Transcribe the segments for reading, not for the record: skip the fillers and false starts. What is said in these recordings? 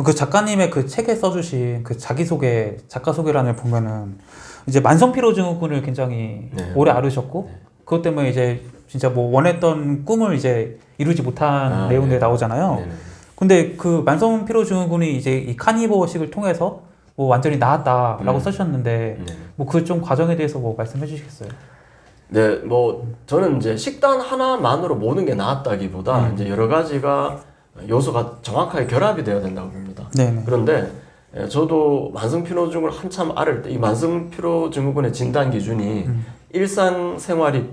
그 작가님의 그 책에 써주신 그 자기소개, 작가소개란을 보면은 이제 만성피로증후군을 굉장히 네. 오래 앓으셨고, 네. 그것 때문에 이제 진짜 뭐 원했던 꿈을 이제 이루지 못한 내용들이 나오잖아요. 네네. 근데 그 만성피로증후군이 이제 이 카니버식을 통해서 뭐 완전히 나았다라고 써주셨는데, 네. 뭐 그 좀 과정에 대해서 뭐 말씀해 주시겠어요? 네, 뭐 저는 이제 식단 하나만으로 모든 게 나았다기보다 이제 여러 가지가 요소가 정확하게 결합이 되어야 된다고 봅니다. 네네. 그런데 저도 만성피로증을 한참 앓을 때 이 만성피로증후군의 진단 기준이 일상생활이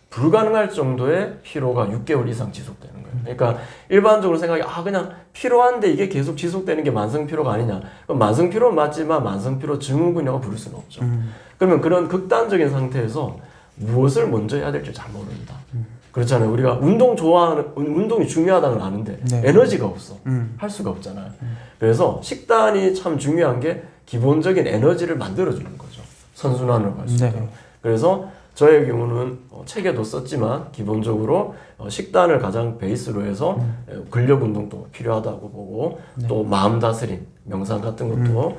불가능할 정도의 피로가 6개월 이상 지속되는 거예요. 그러니까 일반적으로 생각이 그냥 피로한데 이게 계속 지속되는 게 만성피로가 아니냐. 그럼 만성피로는 맞지만 만성피로증후군이라고 부를 수는 없죠. 그러면 그런 극단적인 상태에서 무엇을 먼저 해야 될지 잘 모릅니다. 그렇잖아요. 우리가 운동이 중요하다는 걸 아는데 네. 에너지가 없어. 할 수가 없잖아요. 그래서 식단이 참 중요한 게 기본적인 에너지를 만들어주는 거죠. 선순환으로 갈 수 있도록. 네. 그래서 저의 경우는 책에도 썼지만 기본적으로 식단을 가장 베이스로 해서 근력 운동도 필요하다고 보고 또 마음 다스림, 명상 같은 것도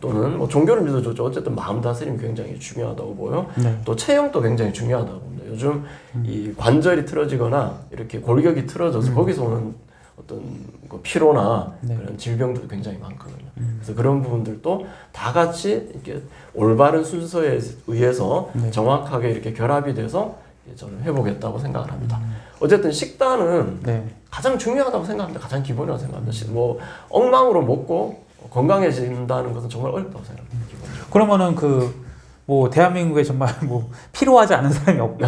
또는 뭐 종교를 믿어줬죠. 어쨌든 마음 다스림 굉장히 중요하다고 보여. 또 체형도 굉장히 중요하다고 봅니다. 요즘 이 관절이 틀어지거나 이렇게 골격이 틀어져서 거기서 오는 어떤 그 피로나 그런 질병들도 굉장히 많거든요. 그래서 그런 부분들도 다 같이 이렇게 올바른 순서에 의해서 정확하게 이렇게 결합이 돼서 저는 해보겠다고 생각을 합니다. 어쨌든 식단은 가장 중요하다고 생각합니다. 가장 기본이라고 생각합니다. 뭐 엉망으로 먹고 건강해진다는 것은 정말 어렵다고 생각합니다. 기본적으로. 그러면은 뭐 대한민국에 정말 뭐 필요하지 않은 사람이 없고,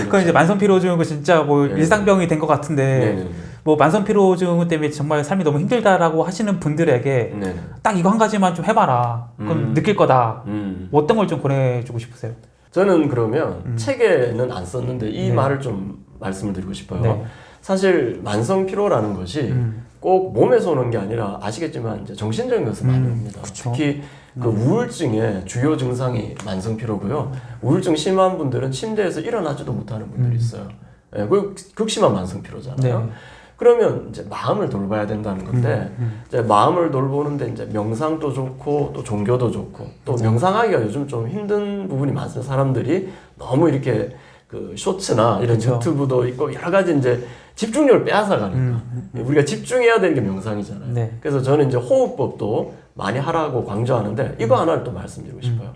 그건 이제 만성피로증후군 진짜 뭐 일상병이 된 것 같은데, 뭐 만성피로증후군 때문에 정말 삶이 너무 힘들다라고 하시는 분들에게 딱 이거 한 가지만 좀 해봐라. 그럼 느낄 거다. 뭐 어떤 걸 좀 권해주고 싶으세요? 저는 그러면 책에는 안 썼는데 이 말을 좀 말씀을 드리고 싶어요. 사실 만성피로라는 것이 꼭 몸에서 오는 게 아니라 아시겠지만 이제 정신적인 것을 많이 옵니다. 특히 그 우울증의 주요 증상이 만성피로고요. 우울증 심한 분들은 침대에서 일어나지도 못하는 분들이 있어요. 그 극심한 만성피로잖아요. 그러면 이제 마음을 돌봐야 된다는 건데 이제 마음을 돌보는데 이제 명상도 좋고 또 종교도 좋고 또 명상하기가 요즘 좀 힘든 부분이 많습니다. 사람들이 너무 이렇게 그 쇼츠나 이런 유튜브도 있고 여러 가지 이제 집중력을 빼앗아 가니까 우리가 집중해야 되는 게 명상이잖아요. 그래서 저는 이제 호흡법도 많이 하라고 강조하는데 이거 하나를 또 말씀드리고 싶어요.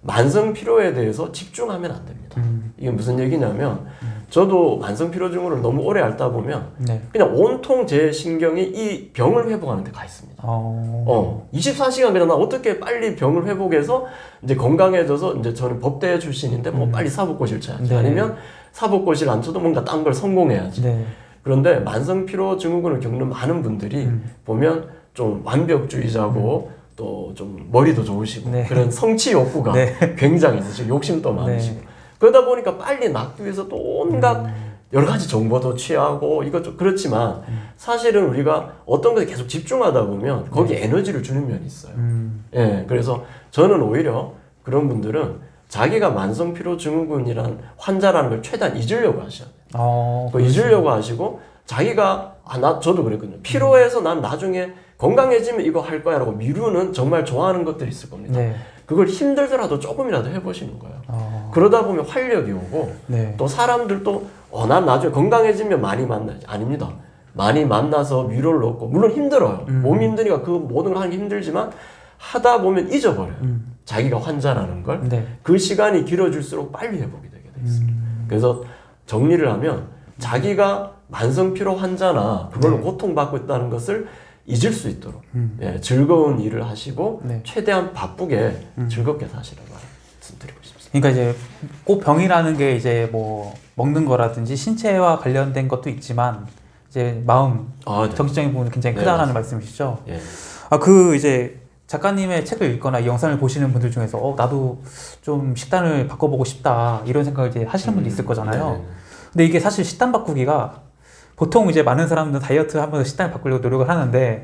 만성 피로에 대해서 집중하면 안 됩니다. 이게 무슨 얘기냐면 저도 만성 피로증후를 너무 오래 앓다 보면 그냥 온통 제 신경이 이 병을 회복하는 데 가 있습니다. 24시간 그냥 나 어떻게 빨리 병을 회복해서 이제 건강해져서 이제 저는 법대 출신인데 뭐 빨리 사법고시를 쳐야지. 아니면 사법고시를 안 쳐도 뭔가 딴 걸 성공해야지. 그런데 만성 피로 증후군을 겪는 많은 분들이 보면 좀 완벽주의자고 또 좀 머리도 좋으시고 그런 성취 욕구가 굉장히 있으시고 욕심도 많으시고 그러다 보니까 빨리 낫기 위해서 또 온갖 여러 가지 정보도 취하고 이것 그렇지만 사실은 우리가 어떤 것에 계속 집중하다 보면 거기에 에너지를 주는 면이 있어요. 그래서 저는 오히려 그런 분들은 자기가 만성피로증후군이란 환자라는 걸 최대한 잊으려고 하셔야 돼요. 잊으려고 하시고 자기가 저도 그랬거든요. 피로해서 난 나중에 건강해지면 이거 할 거야 라고 미루는 정말 좋아하는 것들이 있을 겁니다. 그걸 힘들더라도 조금이라도 해보시는 거예요. 그러다 보면 활력이 오고 또 사람들도 난 나중에 건강해지면 많이 만나지. 아닙니다. 많이 만나서 위로를 얻고 물론 힘들어요. 몸이 힘드니까 그 모든 걸 하는 게 힘들지만 하다 보면 잊어버려요. 자기가 환자라는 걸. 그 시간이 길어질수록 빨리 회복이 되게 돼 있습니다. 그래서 정리를 하면 자기가 만성피로 환자나 그걸로 고통받고 있다는 것을 잊을 수 있도록 즐거운 일을 하시고 최대한 바쁘게 즐겁게 사시라고 말씀드리고 싶습니다. 그러니까 이제 꼭 병이라는 게 이제 뭐 먹는 거라든지 신체와 관련된 것도 있지만 이제 마음, 정신적인 부분이 굉장히 크다라는 말씀이시죠? 이제 작가님의 책을 읽거나 이 영상을 보시는 분들 중에서 나도 좀 식단을 바꿔보고 싶다 이런 생각을 이제 하시는 분도 있을 거잖아요. 근데 이게 사실 식단 바꾸기가 보통 이제 많은 사람들은 다이어트 하면서 식단을 바꾸려고 노력을 하는데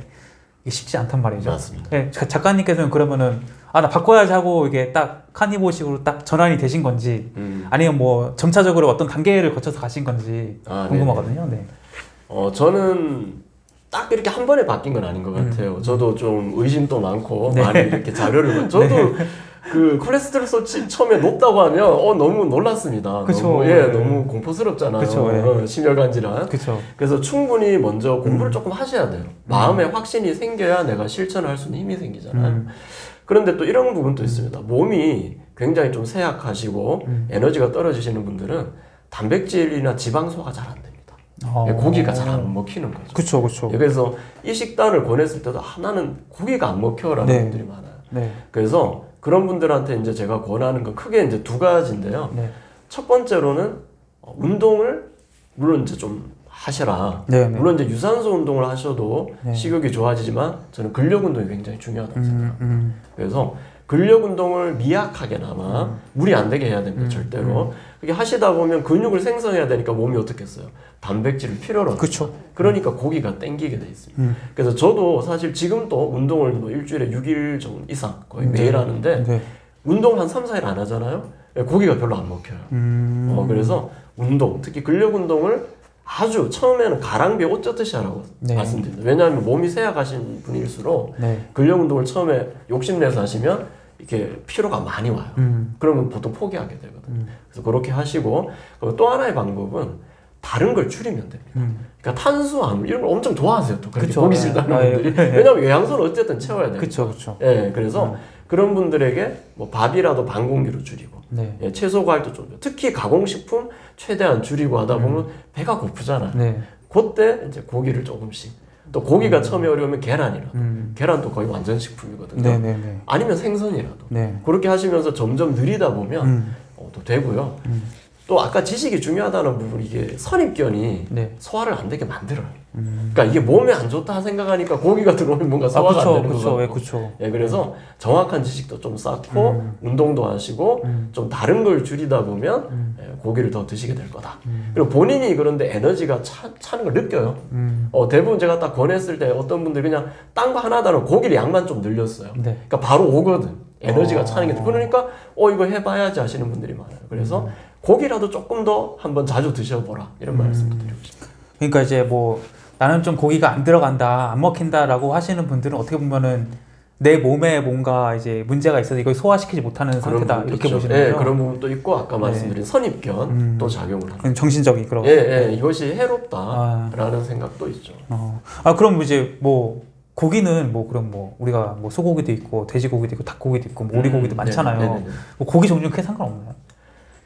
이게 쉽지 않단 말이죠. 맞습니다. 작가님께서는 그러면은 나 바꿔야지 하고 이게 딱 카니버식으로 딱 전환이 되신 건지 아니면 뭐 점차적으로 어떤 단계를 거쳐서 가신 건지 궁금하거든요. 저는 딱 이렇게 한 번에 바뀐 건 아닌 것 같아요. 저도 좀 의심도 많고 많이 이렇게 자료를 저도 그 콜레스테롤 수치 처음에 높다고 하면 너무 놀랐습니다. 그쵸. 너무, 너무 공포스럽잖아요. 그쵸. 심혈관 질환. 그쵸. 그래서 충분히 먼저 공부를 조금 하셔야 돼요. 마음에 확신이 생겨야 내가 실천을 할 수 있는 힘이 생기잖아요. 그런데 또 이런 부분도 있습니다. 몸이 굉장히 좀 쇠약하시고 에너지가 떨어지시는 분들은 단백질이나 지방 소화가 잘 안 됩니다. 고기가 잘 안 먹히는 거죠. 그쵸, 그쵸. 그래서 이 식단을 권했을 때도 나는 고기가 안 먹혀라는 분들이 많아요. 네. 그래서 그런 분들한테 이제 제가 권하는 건 크게 이제 두 가지인데요. 네. 첫 번째로는 운동을 물론 이제 좀 하셔라. 네. 물론 이제 유산소 운동을 하셔도 식욕이 좋아지지만 저는 근력 운동이 굉장히 중요하다고 생각합니다. 그래서 근력 운동을 미약하게나마 무리 안 되게 해야 됩니다. 절대로. 그게 하시다 보면 근육을 생성해야 되니까 몸이 어떻겠어요? 단백질을 필요로 합니다. 그쵸. 그러니까 고기가 땡기게 돼 있습니다. 그래서 저도 사실 지금도 운동을 뭐 일주일에 6일 정도 이상 거의 매일 하는데 운동 한 3, 4일 안 하잖아요. 고기가 별로 안 먹혀요. 그래서 운동, 특히 근력 운동을 아주 처음에는 가랑비에 옷 젖듯이 하라고 말씀드립니다. 왜냐하면 몸이 쇠약하신 분일수록 근력 운동을 처음에 욕심내서 하시면 이렇게 피로가 많이 와요. 그러면 보통 포기하게 되거든요. 그래서 그렇게 하시고 또 하나의 방법은 다른 걸 줄이면 됩니다. 그러니까 탄수화물 이런 걸 엄청 좋아하세요. 또 그렇게 보기 싫다는 분들이. 왜냐하면 영양소는 어쨌든 채워야 되니까. 그쵸. 그래서 그런 분들에게 뭐 밥이라도 반 공기로 줄이고 채소 과일도 좀 특히 가공식품 최대한 줄이고 하다 보면 배가 고프잖아요. 그때 이제 고기를 조금씩 또 고기가 처음에 어려우면 계란이라도 계란도 거의 완전 식품이거든요. 아니면 생선이라도 그렇게 하시면서 점점 느리다 보면 또 되고요. 또 아까 지식이 중요하다는 부분 이게 선입견이 소화를 안 되게 만들어요. 그러니까 이게 몸에 안 좋다 생각하니까 고기가 들어오면 뭔가 소화가 안 되는 거죠. 그래서 정확한 지식도 좀 쌓고 운동도 하시고 좀 다른 걸 줄이다 보면 고기를 더 드시게 될 거다. 그리고 본인이 그런데 에너지가 차는 걸 느껴요. 대부분 제가 딱 권했을 때 어떤 분들이 그냥 딴 거 하나 다른 고기를 양만 좀 늘렸어요. 그러니까 바로 오거든. 에너지가 차는 게. 그러니까 이거 해봐야지 하시는 분들이 많아요. 그래서 고기라도 조금 더 한번 자주 드셔보라 이런 말씀을 드리고 싶습니다. 그러니까 이제 뭐 나는 좀 고기가 안 들어간다, 안 먹힌다라고 하시는 분들은 어떻게 보면은 내 몸에 뭔가 이제 문제가 있어서 이걸 소화시키지 못하는 상태다 이렇게 보시는 거죠? 그런 부분도 있고 아까 말씀드린 선입견 또 작용을 합니다. 정신적인 그런. 이것이 해롭다라는 생각도 있죠. 그럼 이제 뭐 고기는 뭐 그럼 뭐 우리가 뭐 소고기도 있고 돼지고기도 있고 닭고기도 있고 뭐 오리고기도 많잖아요. 뭐 고기 종류는 크게 상관없나요?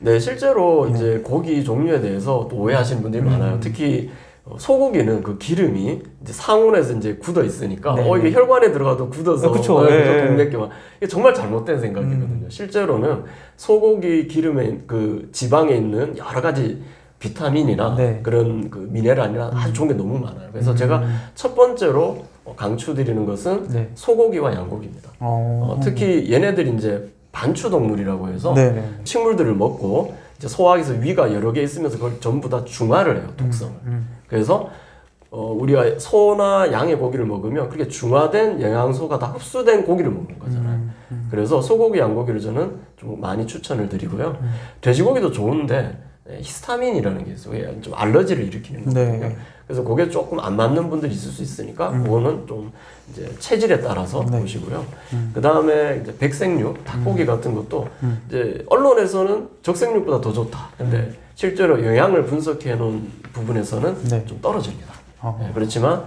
네, 실제로 이제 고기 종류에 대해서 또 오해하시는 분들이 많아요. 특히 소고기는 그 기름이 이제 상온에서 이제 굳어 있으니까 이게 혈관에 들어가도 굳어서 동맥경화 이게 정말 잘못된 생각이거든요. 실제로는 소고기 기름에 그 지방에 있는 여러 가지 비타민이나 그런 그 미네랄이나 아주 좋은 게 너무 많아요. 그래서 제가 첫 번째로 강추드리는 것은 소고기와 양고기입니다. 특히 얘네들이 이제 반추동물이라고 해서 식물들을 먹고 이제 소화하기 위해서 위가 여러 개 있으면서 그걸 전부 다 중화를 해요, 독성을. 그래서 우리가 소나 양의 고기를 먹으면 그렇게 중화된 영양소가 다 흡수된 고기를 먹는 거잖아요. 그래서 소고기, 양고기를 저는 좀 많이 추천을 드리고요. 돼지고기도 좋은데 히스타민이라는 게 있어요. 좀 알러지를 일으키는 거거든요. 그래서 그게 조금 안 맞는 분들이 있을 수 있으니까 그거는 좀 이제 체질에 따라서 보시고요. 그 다음에 이제 백색육, 닭고기 같은 것도 이제 언론에서는 적색육보다 더 좋다. 근데 실제로 영양을 분석해 놓은 부분에서는 좀 떨어집니다. 그렇지만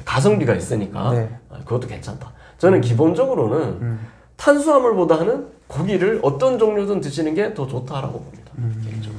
가성비가 있으니까 그것도 괜찮다. 저는 기본적으로는 탄수화물보다는 고기를 어떤 종류든 드시는 게 더 좋다라고 봅니다. 개인적으로.